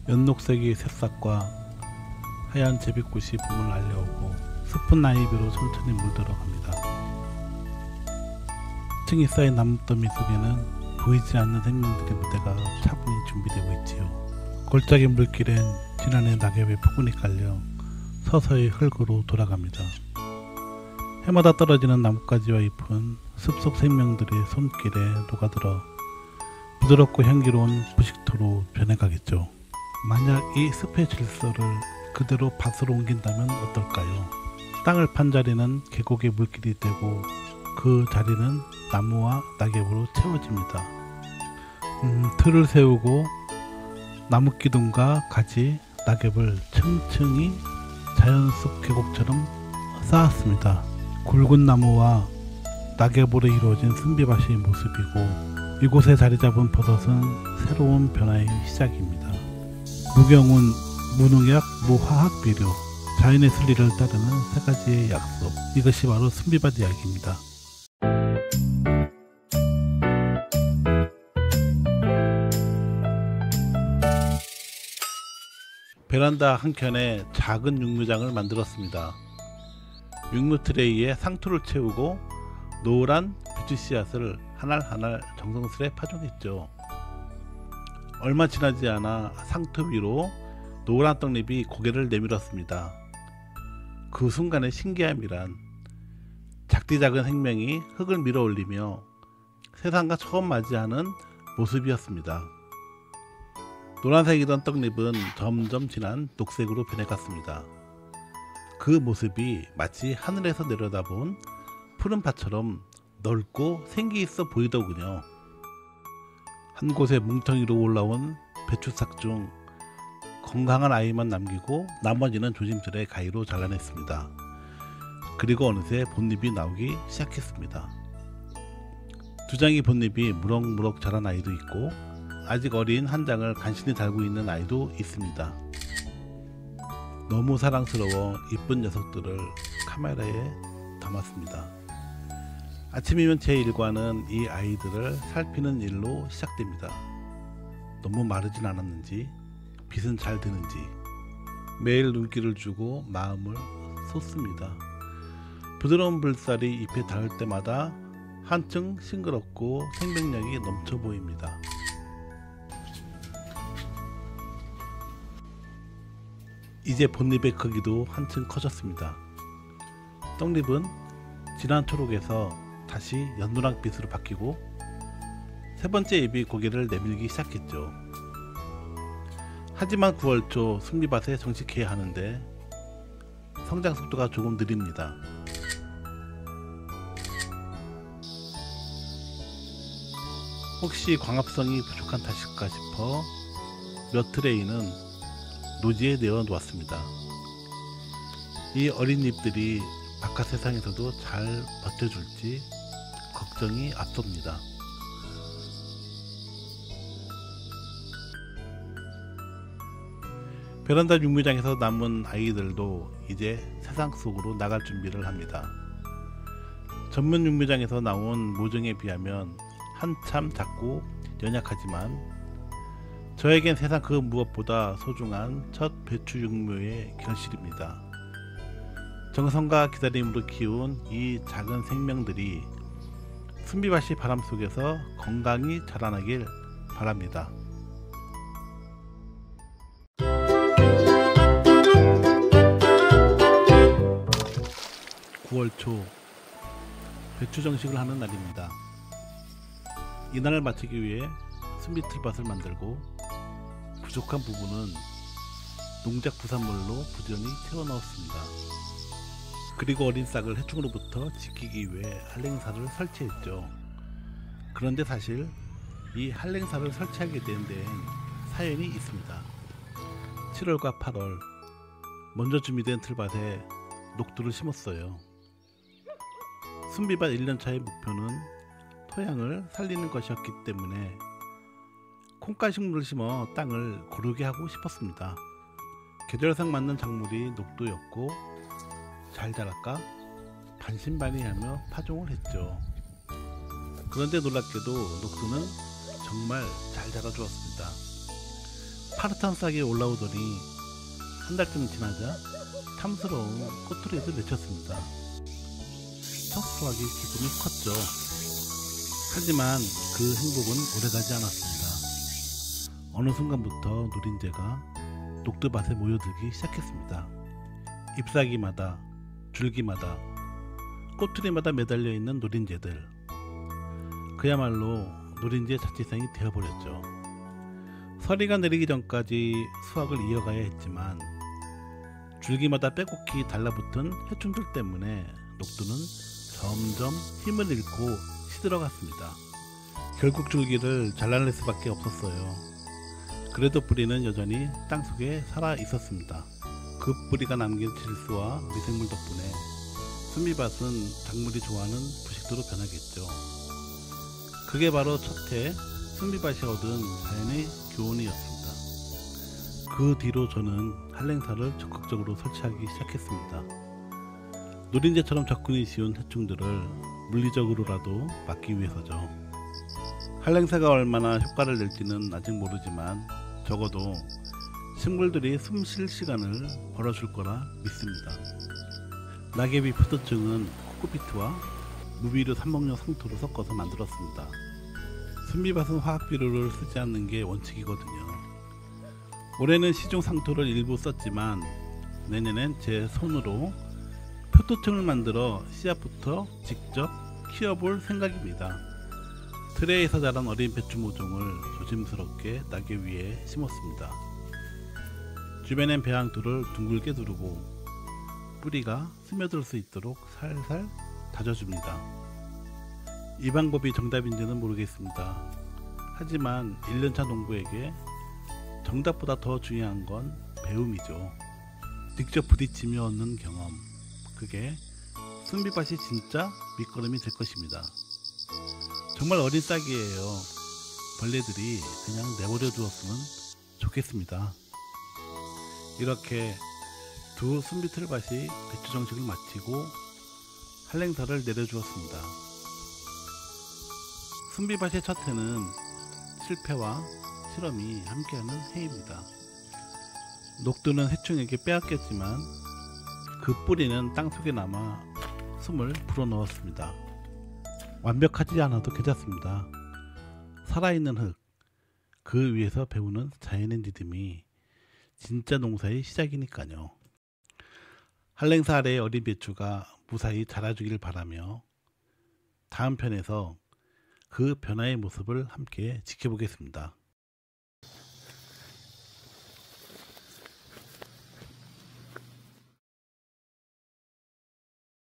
연녹색의 새싹과 하얀 제비꽃이 봄을 알려오고 스푼 나이비로 천천히 물들어갑니다. 층이 쌓인 나뭇더미 속에는 보이지 않는 생명들의 무대가 차분히 준비되고 있지요. 골짜기 물길엔 지난해 낙엽의 포근이 깔려 서서히 흙으로 돌아갑니다. 해마다 떨어지는 나뭇가지와 잎은 숲속 생명들의 손길에 녹아들어 부드럽고 향기로운 부식토로 변해가겠죠. 만약 이 숲의 질서를 그대로 밭으로 옮긴다면 어떨까요? 땅을 판 자리는 계곡의 물길이 되고 그 자리는 나무와 낙엽으로 채워집니다. 틀을 세우고 나무 기둥과 가지, 낙엽을 층층이 자연숲 계곡처럼 쌓았습니다. 굵은 나무와 낙엽으로 이루어진 순비밭의 모습이고 이곳에 자리 잡은 버섯은 새로운 변화의 시작입니다. 무경운, 무농약, 무화학 비료, 자연의 순리를 따르는 세 가지의 약속, 이것이 바로 순비밭 이야기입니다. 베란다 한켠에 작은 육묘장을 만들었습니다. 육묘 트레이에 상토를 채우고 노란 배추 씨앗을 한 알 한 알 정성스레 파종했죠. 얼마 지나지 않아 상토 위로 노란 떡잎이 고개를 내밀었습니다. 그 순간의 신기함이란 작디 작은 생명이 흙을 밀어 올리며 세상과 처음 맞이하는 모습이었습니다. 노란색이던 떡잎은 점점 진한 녹색으로 변해갔습니다. 그 모습이 마치 하늘에서 내려다본 푸른 밭처럼 넓고 생기 있어 보이더군요. 한 곳에 뭉텅이로 올라온 배추싹 중 건강한 아이만 남기고 나머지는 조심스레 가위로 잘라냈습니다. 그리고 어느새 본잎이 나오기 시작했습니다. 두 장의 본잎이 무럭무럭 자란 아이도 있고 아직 어린 한 장을 간신히 달고 있는 아이도 있습니다. 너무 사랑스러워 이쁜 녀석들을 카메라에 담았습니다. 아침이면 제 일과는 이 아이들을 살피는 일로 시작됩니다. 너무 마르진 않았는지, 빛은 잘 드는지 매일 눈길을 주고 마음을 쏟습니다. 부드러운 불살이 잎에 닿을 때마다 한층 싱그럽고 생명력이 넘쳐 보입니다. 이제 본잎의 크기도 한층 커졌습니다. 떡잎은 진한 초록에서 다시 연노랑빛으로 바뀌고 세 번째 잎이 고개를 내밀기 시작했죠. 하지만 9월 초 순비밭에 정식해야 하는데 성장 속도가 조금 느립니다. 혹시 광합성이 부족한 탓일까 싶어 몇 트레이는 노지에 내어 놓았습니다. 이 어린 잎들이 바깥 세상에서도 잘 버텨줄지 걱정이 앞섭니다. 베란다 육묘장에서 남은 아이들도 이제 세상 속으로 나갈 준비를 합니다. 전문 육묘장에서 나온 모종에 비하면 한참 작고 연약하지만 저에겐 세상 그 무엇보다 소중한 첫 배추 육묘의 결실입니다. 정성과 기다림으로 키운 이 작은 생명들이 순비밭이 바람 속에서 건강히 자라나길 바랍니다. 9월 초 배추 정식을 하는 날입니다. 이날을 마치기 위해 순비틀밭을 만들고 부족한 부분은 농작 부산물로 부지런히 채워 넣었습니다. 그리고 어린 싹을 해충으로부터 지키기 위해 한랭사를 설치했죠. 그런데 사실 이 한랭사를 설치하게 된 데엔 사연이 있습니다. 7월과 8월 먼저 준비된 틀밭에 녹두를 심었어요. 순비밭 1년차의 목표는 토양을 살리는 것이었기 때문에 콩가식물을 심어 땅을 고르게 하고 싶었습니다. 계절상 맞는 작물이 녹두였고 잘 자랄까 반신반의하며 파종을 했죠. 그런데 놀랍게도 녹두는 정말 잘 자라주었습니다. 파릇한 싹이 올라오더니 한 달쯤 지나자 탐스러운 꼬투리에서 맺혔습니다. 첫 수확이 기분이 컸죠. 하지만 그 행복은 오래가지 않았습니다. 어느 순간부터 누린재가 녹두밭에 모여들기 시작했습니다. 잎사귀마다, 줄기마다, 꼬투리마다 매달려 있는 누린재들. 그야말로 누린재 자취생이 되어버렸죠. 서리가 내리기 전까지 수확을 이어가야 했지만 줄기마다 빼곡히 달라붙은 해충들 때문에 녹두는 점점 힘을 잃고 시들어갔습니다. 결국 줄기를 잘라낼 수밖에 없었어요. 그래도 뿌리는 여전히 땅속에 살아 있었습니다. 그 뿌리가 남긴 질소와 미생물 덕분에 순미밭은 작물이 좋아하는 부식도로 변하겠죠. 그게 바로 첫해 순미밭이 얻은 자연의 교훈이었습니다. 그 뒤로 저는 한랭사를 적극적으로 설치하기 시작했습니다. 누린재처럼 접근이 쉬운 해충들을 물리적으로라도 막기 위해서죠. 한랭사가 얼마나 효과를 낼지는 아직 모르지만 적어도 식물들이 숨 쉴 시간을 벌어줄 거라 믿습니다. 낙엽이 표도증은 코코피트와 무비료 삼목용 상토를 섞어서 만들었습니다. 순미밭은 화학비료를 쓰지 않는 게 원칙이거든요. 올해는 시중 상토를 일부 썼지만 내년엔 제 손으로 표토층을 만들어 씨앗부터 직접 키워볼 생각입니다. 트레이에서 자란 어린 배추 모종을 조심스럽게 낙엽 위에 심었습니다. 주변엔 배양토를 둥글게 두르고 뿌리가 스며들 수 있도록 살살 다져줍니다. 이 방법이 정답인지는 모르겠습니다. 하지만 1년차 농부에게 정답보다 더 중요한 건 배움이죠. 직접 부딪히며 얻는 경험, 그게 순비밭이 진짜 밑거름이 될 것입니다. 정말 어린 싹이에요. 벌레들이 그냥 내버려 두었으면 좋겠습니다. 이렇게 두 순비틀밭이 배추 정식을 마치고 한랭사를 내려주었습니다. 순비밭의 첫 해는 실패와 실험이 함께하는 해입니다. 녹두는 해충에게 빼앗겼지만 그 뿌리는 땅속에 남아 숨을 불어넣었습니다. 완벽하지 않아도 괜찮습니다. 살아있는 흙, 그 위에서 배우는 자연의 리듬이 진짜 농사의 시작이니까요. 한랭사 아래의 어린 배추가 무사히 자라주길 바라며 다음 편에서 그 변화의 모습을 함께 지켜보겠습니다.